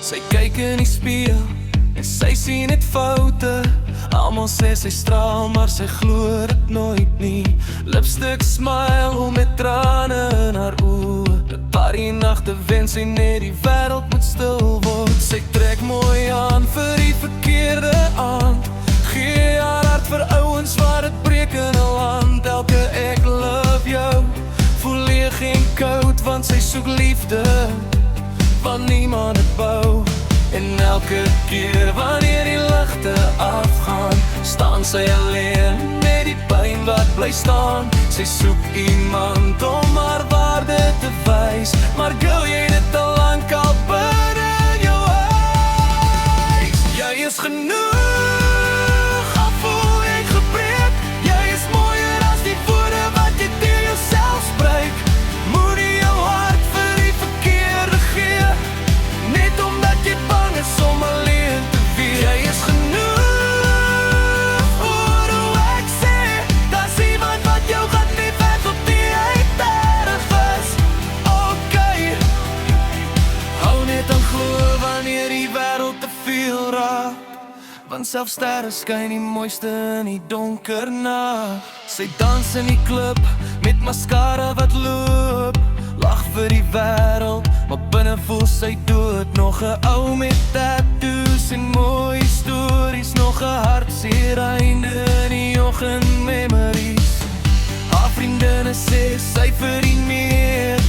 Sy kyk in die spieël en sy sien net foute. Almal sê sy straal, maar sy glo dit nooit nie. Lipstick smile om met trane in haar oë. 'n Paar nagte wens sy net die wêreld moet stil word. Sy trek mooi aan vir die verkeerde aand. Gee haar hart vir ouens waar dit breek in 'n land. Elke ek love jou voel leeg en koud, want sy soek liefde want niemand het bou. En elke keer wanneer die ligte afgaan, staan sy alleen met die pyn wat bly staan. Sy soek iemand om haar waarde te wys, maar girl, jy dit al lang al binne in jou huis. Jy is genoeg, al voel ek gebreek. Jy is mooier as die woorde wat jy teen jouself spreek. Moenie jou hart vir die verkeerde gee, net omdat jy bang is om alleen te wees. Jy is genoeg, hoor hoe ek sê. Daar's iemand wat jou gaan lief hê tot die uit erg is. Okay, hou net aan glo wanneer die wêreld te veel raak, want selfs sterre skyn die mooiste in die donker nag. Sy dans in die klub met mascara wat loop, lag vir die wêreld, maar binne voel sy dood. Nog 'n ou met tattoos en mooi stories, nog 'n hartseer einde in die oggend memories. Haar vriendinne sê sy verdien meer,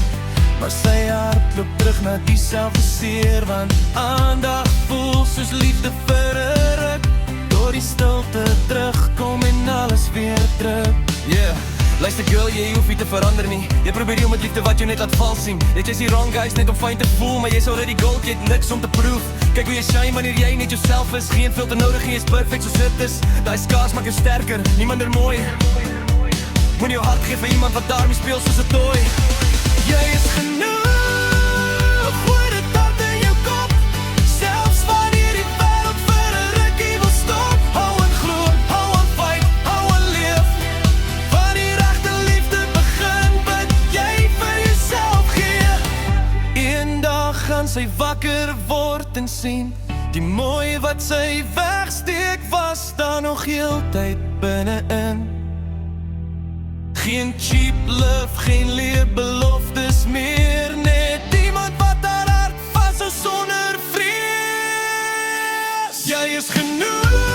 maar sy hart loop terug na dieselfde seer. Want aandag voel soos liefde vir 'n ruk, door die stilte terugkom en alles weer druk. Yeah. Luister girl, jy hoef nie te verander nie. Jy probeer jou met liefde wat jou net laat val sien. Dit is die wrong guys net om fyn te voel, maar jy's already gold, jy het niks om te proef. Kyk hoe jy shine wanneer jy net jouself is. Geen filter nodig, jy is perfect soos dit is. Daai skaars maak jou sterker, nie minder mooi. Moenie jou hart gee vir iemand wat daarmee speel soos 'n toy. Jy is genoeg, gooi dit hard in jou kop. Selfs wanneer die wêreld vir 'n rukkie wil stop. Hou aan glo, hou aan fight, hou aan leef. Van die regte liefde begin, wat jy vir jouself gee. Eendag gaan sy wakker word en sien, die mooi wat sy wegsteek was daar nog heeltyd binne-in. Geen cheap love, geen leerbeloftes meer, net iemand wat haar hart vashou sonder vrees. Jy is genoeg.